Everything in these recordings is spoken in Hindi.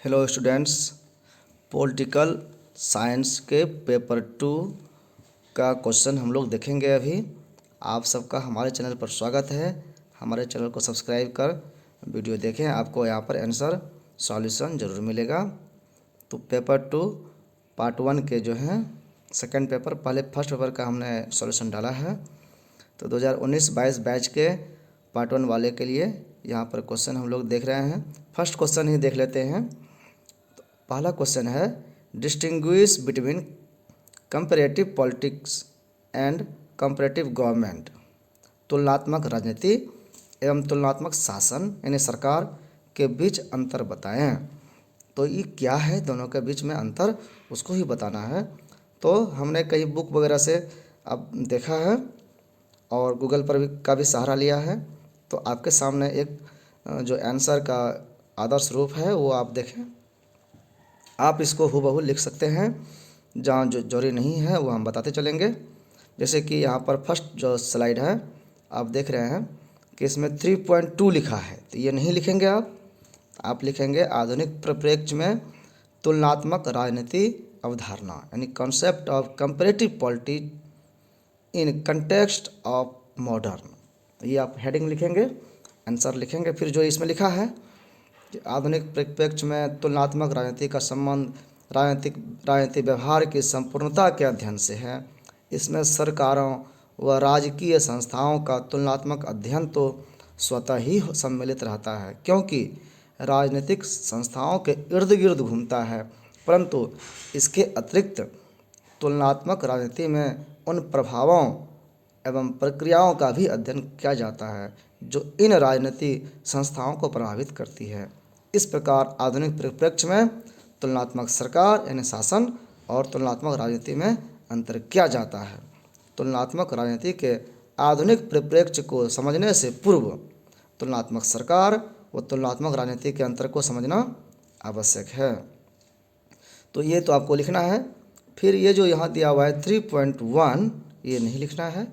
हेलो स्टूडेंट्स, पॉलिटिकल साइंस के पेपर 2 का क्वेश्चन हम लोग देखेंगे अभी। आप सबका हमारे चैनल पर स्वागत है। हमारे चैनल को सब्सक्राइब कर वीडियो देखें, आपको यहाँ पर आंसर सॉल्यूशन ज़रूर मिलेगा। तो पेपर 2 पार्ट 1 के जो हैं सेकंड पेपर, पहले फर्स्ट पेपर का हमने सॉल्यूशन डाला है। तो 2019-22 बैच के पार्ट 1 वाले के लिए यहाँ पर क्वेश्चन हम लोग देख रहे हैं। फर्स्ट क्वेश्चन ही देख लेते हैं। पहला क्वेश्चन है, distinguish between comparative politics and comparative government. तुलनात्मक राजनीति एवं तुलनात्मक शासन यानी सरकार के बीच अंतर बताएं। तो ये क्या है, दोनों के बीच में अंतर, उसको ही बताना है। तो हमने कई बुक वगैरह से अब देखा है और गूगल पर भी का भी सहारा लिया है। तो आपके सामने एक जो आंसर का आदर्श रूप है वो आप देखें। आप इसको हूबहू लिख सकते हैं, जहाँ जो जरूरी नहीं है वो हम बताते चलेंगे। जैसे कि यहाँ पर फर्स्ट जो स्लाइड है आप देख रहे हैं कि इसमें 3.2 लिखा है, तो ये नहीं लिखेंगे आप लिखेंगे आधुनिक परिप्रेक्ष्य में तुलनात्मक राजनीति अवधारणा यानी concept of comparative politics in context of modern. ये आप हेडिंग लिखेंगे, आंसर लिखेंगे। फिर जो इसमें लिखा है कि आधुनिक परिप्रेक्ष्य में तुलनात्मक राजनीति का संबंध राजनीतिक व्यवहार की संपूर्णता के अध्ययन से है। इसमें सरकारों व राजकीय संस्थाओं का तुलनात्मक अध्ययन तो स्वतः ही सम्मिलित रहता है, क्योंकि राजनीतिक संस्थाओं के इर्द गिर्द घूमता है, परंतु इसके अतिरिक्त तुलनात्मक राजनीति में उन प्रभावों एवं प्रक्रियाओं का भी अध्ययन किया जाता है जो इन राजनीतिक संस्थाओं को प्रभावित करती है। इस प्रकार आधुनिक परिप्रेक्ष्य में तुलनात्मक सरकार यानी शासन और तुलनात्मक राजनीति में अंतर किया जाता है। तुलनात्मक राजनीति के आधुनिक परिप्रेक्ष्य को समझने से पूर्व तुलनात्मक सरकार व तुलनात्मक राजनीति के अंतर को समझना आवश्यक है। तो ये तो आपको लिखना है। फिर ये जो यहाँ दिया हुआ है 3.1, ये नहीं लिखना है।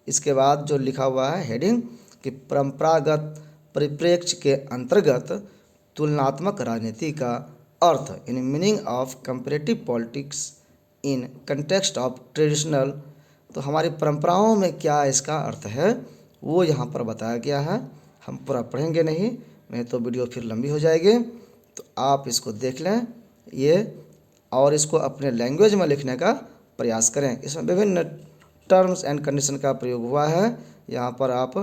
इसके बाद जो लिखा हुआ है हेडिंग कि परंपरागत परिप्रेक्ष्य के अंतर्गत तुलनात्मक राजनीति का अर्थ in meaning of comparative politics in context of traditional. तो हमारी परंपराओं में क्या इसका अर्थ है वो यहाँ पर बताया गया है। हम पूरा पढ़ेंगे नहीं तो वीडियो फिर लंबी हो जाएगी। तो आप इसको देख लें ये, और इसको अपने लैंग्वेज में लिखने का प्रयास करें। इसमें विभिन्न टर्म्स एंड कंडीशन का प्रयोग हुआ है। यहाँ पर आप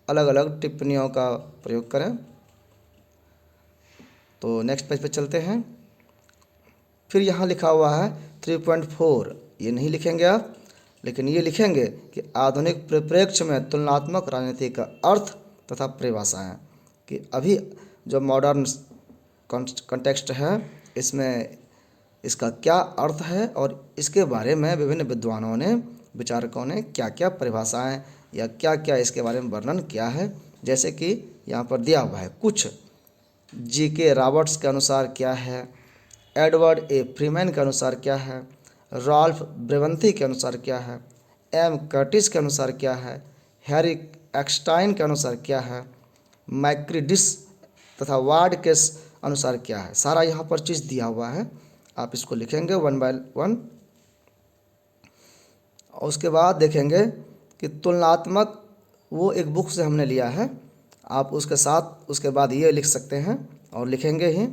अलग अलग टिप्पणियों का प्रयोग करें। तो नेक्स्ट पेज पे चलते हैं। फिर यहाँ लिखा हुआ है 3.4, ये नहीं लिखेंगे आप, लेकिन ये लिखेंगे कि आधुनिक परिप्रेक्ष्य में तुलनात्मक राजनीति का अर्थ तथा परिभाषाएं। कि अभी जो मॉडर्न कॉन्टेक्स्ट है इसमें इसका क्या अर्थ है और इसके बारे में विभिन्न विद्वानों ने, विचारकों ने क्या क्या परिभाषाएं या क्या क्या इसके बारे में वर्णन किया है। जैसे कि यहाँ पर दिया हुआ है कुछ जी.के. रॉबर्ट्स के अनुसार क्या है, एडवर्ड ए. फ्रीमैन के अनुसार क्या है, रॉल्फ ब्रेवंती के अनुसार क्या है, एम. कर्टिस के अनुसार क्या है, हैरी एक्सटाइन के अनुसार क्या है, मैक्रिडिस तथा वार्ड के अनुसार क्या है। सारा यहाँ पर चीज़ दिया हुआ है, आप इसको लिखेंगे 1 बाय 1। और उसके बाद देखेंगे कि तुलनात्मक, वो एक बुक से हमने लिया है, आप उसके साथ उसके बाद ये लिख सकते हैं और लिखेंगे ही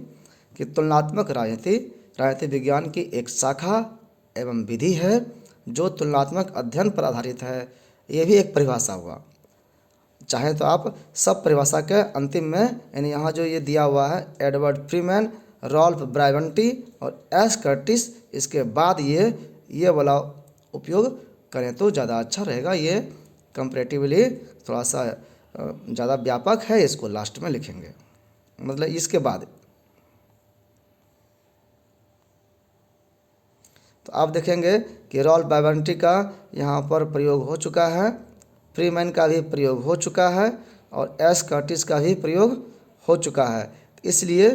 कि तुलनात्मक राजनीति विज्ञान की एक शाखा एवं विधि है जो तुलनात्मक अध्ययन पर आधारित है। ये भी एक परिभाषा हुआ। चाहे तो आप सब परिभाषा के अंतिम में, यानी यहाँ जो ये दिया हुआ है एडवर्ड फ्रीमैन, रॉल्फ ब्राइवंटी और एस कर्टिस, इसके बाद ये वाला उपयोग करें तो ज़्यादा अच्छा रहेगा। ये कंपैरेटिवली थोड़ा सा ज़्यादा व्यापक है, इसको लास्ट में लिखेंगे, मतलब इसके बाद। तो आप देखेंगे कि रॉल्फ ब्राइवंटी का यहाँ पर प्रयोग हो चुका है, फ्रीमैन का भी प्रयोग हो चुका है और एस कर्टिस का भी प्रयोग हो चुका है। इसलिए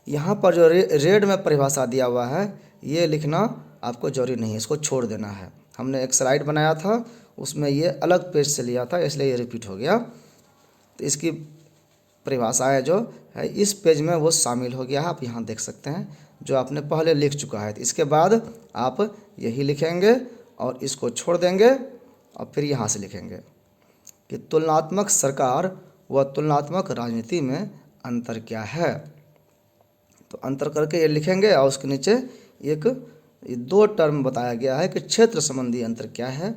यहाँ पर जो रेड में परिभाषा दिया हुआ है ये लिखना आपको जरूरी नहीं है, इसको छोड़ देना है। हमने एक स्लाइड बनाया था उसमें ये अलग पेज से लिया था, इसलिए ये रिपीट हो गया। तो इसकी परिभाषाएं जो है इस पेज में वो शामिल हो गया है। आप यहाँ देख सकते हैं जो आपने पहले लिख चुका है। तो इसके बाद आप यही लिखेंगे और इसको छोड़ देंगे और फिर यहाँ से लिखेंगे कि तुलनात्मक सरकार व तुलनात्मक राजनीति में अंतर क्या है। तो अंतर करके ये लिखेंगे और उसके नीचे एक ये 2 टर्म बताया गया है कि क्षेत्र संबंधी अंतर क्या है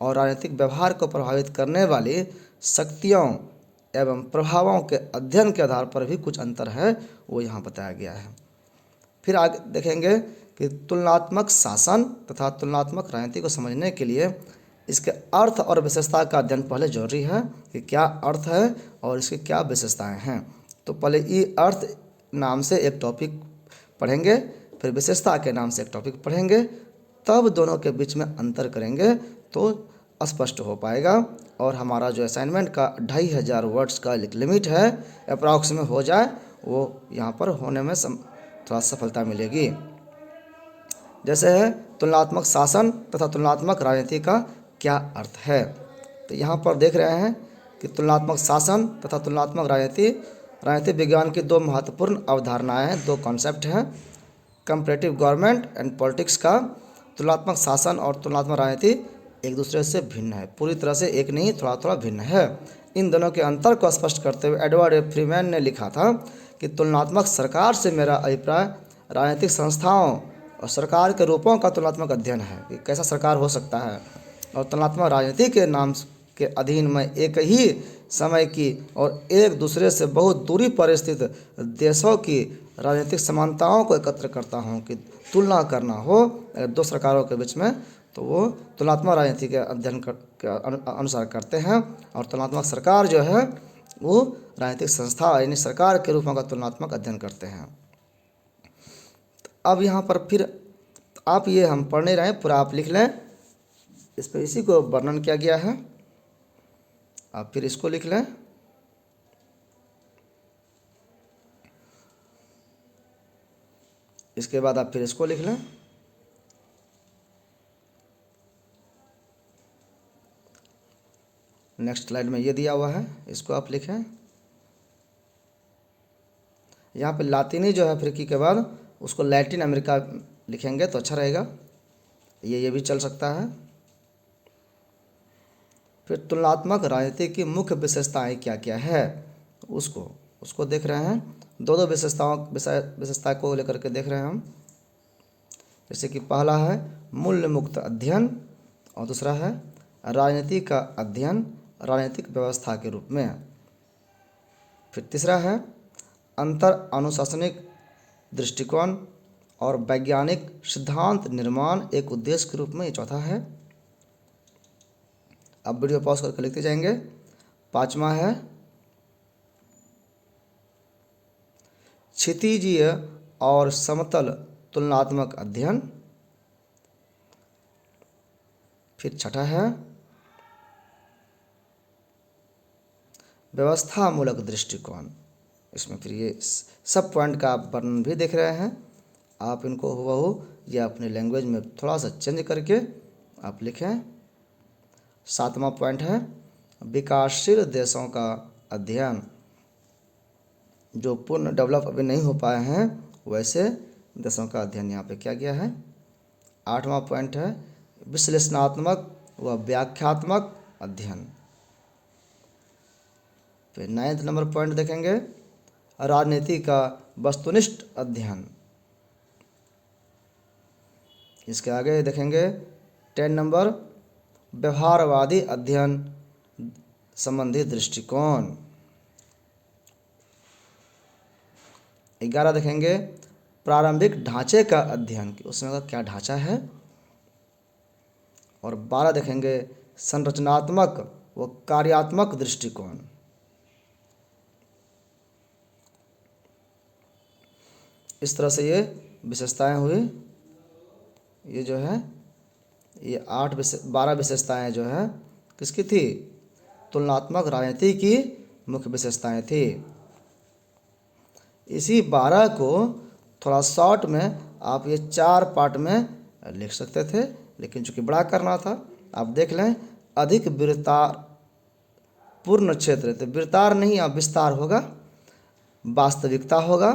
और राजनीतिक व्यवहार को प्रभावित करने वाली शक्तियों एवं प्रभावों के अध्ययन के आधार पर भी कुछ अंतर है, वो यहाँ बताया गया है। फिर आगे देखेंगे कि तुलनात्मक शासन तथा तुलनात्मक राजनीति को समझने के लिए इसके अर्थ और विशेषता का अध्ययन पहले जरूरी है कि क्या अर्थ है और इसकी क्या विशेषताएं हैं। तो पहले ये अर्थ नाम से एक टॉपिक पढ़ेंगे, फिर विशेषता के नाम से एक टॉपिक पढ़ेंगे, तब दोनों के बीच में अंतर करेंगे तो स्पष्ट हो पाएगा। और हमारा जो असाइनमेंट का 2500 वर्ड्स का लिमिट है अप्रॉक्स में हो जाए, वो यहाँ पर होने में थोड़ा सफलता मिलेगी। जैसे है तुलनात्मक शासन तथा तुलनात्मक राजनीति का क्या अर्थ है। तो यहाँ पर देख रहे हैं कि तुलनात्मक शासन तथा तुलनात्मक राजनीति विज्ञान की 2 महत्वपूर्ण अवधारणाएं हैं, 2 कॉन्सेप्ट हैं। कंपैरेटिव गवर्नमेंट एंड पॉलिटिक्स का तुलनात्मक शासन और तुलनात्मक राजनीति एक दूसरे से भिन्न है, पूरी तरह से एक नहीं, थोड़ा थोड़ा भिन्न है। इन दोनों के अंतर को स्पष्ट करते हुए एडवर्ड ए फ्रीमैन ने लिखा था कि तुलनात्मक सरकार से मेरा अभिप्राय राजनीतिक संस्थाओं और सरकार के रूपों का तुलनात्मक अध्ययन है कि कैसा सरकार हो सकता है, और तुलनात्मक राजनीति के नाम के अधीन में एक ही समय की और एक दूसरे से बहुत दूरी पर स्थित देशों की राजनीतिक समानताओं को एकत्र करता हूँ कि तुलना करना हो 2 सरकारों के बीच में, तो वो तुलनात्मक राजनीति के अध्ययन के अनुसार करते हैं। और तुलनात्मक सरकार जो है वो राजनीतिक संस्था यानी सरकार के रूपों का तुलनात्मक अध्ययन करते हैं। अब यहाँ पर फिर आप ये हम पढ़ नहीं रहे हैं, पूरा आप लिख लें, इस पर इसी को वर्णन किया गया है। आप फिर इसको लिख लें। इसके बाद आप फिर इसको लिख लें। नेक्स्ट स्लाइड में ये दिया हुआ है, इसको आप लिखें। यहाँ पे लातीनी जो है अफ्रीकी के बाद उसको लैटिन अमेरिका लिखेंगे तो अच्छा रहेगा, ये भी चल सकता है। फिर तुलनात्मक राजनीति की मुख्य विशेषताएं क्या क्या है उसको देख रहे हैं। 2 विशेषता को लेकर के देख रहे हैं हम। जैसे कि पहला है मूल्य मुक्त अध्ययन और दूसरा है राजनीति का अध्ययन राजनीतिक व्यवस्था के रूप में। फिर तीसरा है अंतर अनुशासनिक दृष्टिकोण और वैज्ञानिक सिद्धांत निर्माण एक उद्देश्य के रूप में, ये चौथा है। अब वीडियो पॉज करके लिखते जाएंगे। 5वां है क्षितिजीय और समतल तुलनात्मक अध्ययन। फिर 6ठा है व्यवस्था मूलक दृष्टिकोण। इसमें फिर ये सब पॉइंट का आप वर्णन भी देख रहे हैं। आप इनको हुबहू या अपने लैंग्वेज में थोड़ा सा चेंज करके आप लिखें। 7वां पॉइंट है विकासशील देशों का अध्ययन, जो पूर्ण डेवलप अभी नहीं हो पाए हैं वैसे देशों का अध्ययन यहाँ पे किया गया है। 8वां पॉइंट है विश्लेषणात्मक व व्याख्यात्मक अध्ययन। फिर 9th नंबर पॉइंट देखेंगे राजनीति का वस्तुनिष्ठ अध्ययन। इसके आगे देखेंगे 10 नंबर व्यवहारवादी अध्ययन संबंधी दृष्टिकोण। 11 देखेंगे प्रारंभिक ढांचे का अध्ययन कि उसमें का क्या ढांचा है। और 12 देखेंगे संरचनात्मक व कार्यात्मक दृष्टिकोण। इस तरह से ये विशेषताएं हुई। ये जो है ये 12 विशेषताएं जो है किसकी थी, तुलनात्मक राजनीति की मुख्य विशेषताएं थी। इसी 12 को थोड़ा शॉर्ट में आप ये 4 पार्ट में लिख सकते थे, लेकिन चूंकि बड़ा करना था आप देख लें अधिक विस्तार पूर्ण क्षेत्र, तो विस्तार नहीं अब विस्तार होगा, वास्तविकता होगा,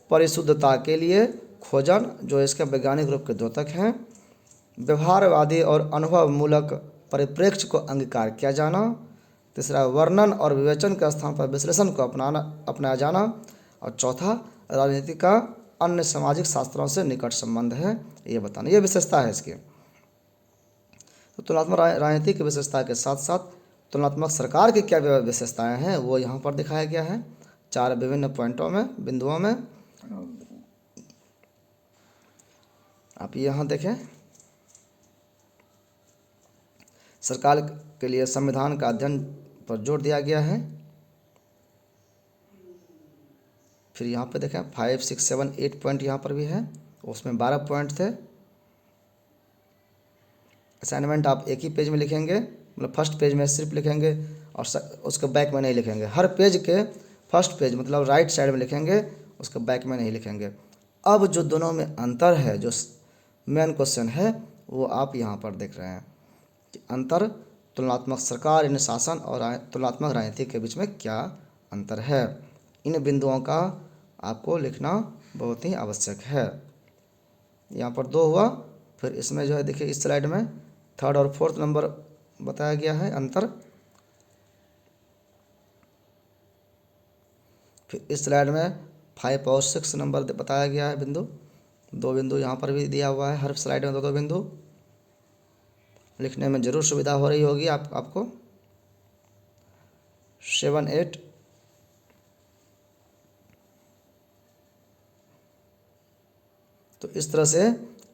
परिशुद्धता के लिए खोजन जो इसके वैज्ञानिक रूप के द्योतक हैं, व्यवहारवादी और अनुभवमूलक परिप्रेक्ष्य को अंगीकार किया जाना, तीसरा वर्णन और विवेचन के स्थान पर विश्लेषण को अपनाया जाना, और चौथा राजनीति का अन्य सामाजिक शास्त्रों से निकट संबंध है ये बताना। ये विशेषता है इसकी। तो तुलनात्मक राजनीति की विशेषता के साथ साथ तुलनात्मक सरकार की क्या विशेषताएं हैं वो यहाँ पर दिखाया गया है 4 विभिन्न पॉइंटों में, बिंदुओं में। आप यहाँ देखें, सरकार के लिए संविधान का अध्ययन पर जोर दिया गया है। फिर यहाँ पे देखें 5, 6, 7, 8 पॉइंट यहाँ पर भी है, उसमें 12 पॉइंट थे। असाइनमेंट आप एक ही पेज में लिखेंगे, मतलब फर्स्ट पेज में सिर्फ लिखेंगे और उसके बैक में नहीं लिखेंगे। हर पेज के फर्स्ट पेज मतलब राइट साइड में लिखेंगे, उसके बैक में नहीं लिखेंगे। अब जो दोनों में अंतर है, जो मेन क्वेश्चन है, वो आप यहाँ पर देख रहे हैं कि अंतर तुलनात्मक सरकार यानी शासन और तुलनात्मक राजनीति के बीच में क्या अंतर है। इन बिंदुओं का आपको लिखना बहुत ही आवश्यक है। यहाँ पर 2 हुआ। फिर इसमें जो है देखिए इस स्लाइड में 3rd और 4th नंबर बताया गया है अंतर। फिर इस स्लाइड में 5 और 6 नंबर बताया गया है बिंदु। 2 बिंदु यहाँ पर भी दिया हुआ है, हर स्लाइड में 2 बिंदु। लिखने में ज़रूर सुविधा हो रही होगी आपको। 7, 8 तो इस तरह से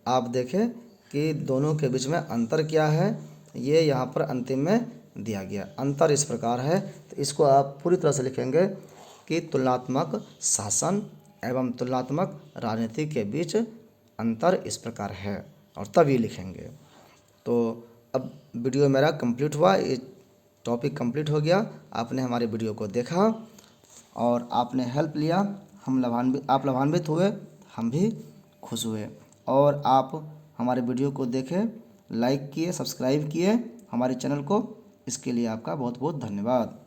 आप देखें कि दोनों के बीच में अंतर क्या है, ये यहाँ पर अंतिम में दिया गया। अंतर इस प्रकार है, तो इसको आप पूरी तरह से लिखेंगे कि तुलनात्मक शासन एवं तुलनात्मक राजनीति के बीच अंतर इस प्रकार है, और तब ये लिखेंगे। तो अब वीडियो मेरा कंप्लीट हुआ, ये टॉपिक कंप्लीट हो गया। आपने हमारे वीडियो को देखा और आपने हेल्प लिया, आप लाभान्वित हुए, हम भी खुश हुए। और आप हमारे वीडियो को देखें, लाइक किए, सब्सक्राइब किए हमारे चैनल को, इसके लिए आपका बहुत बहुत धन्यवाद।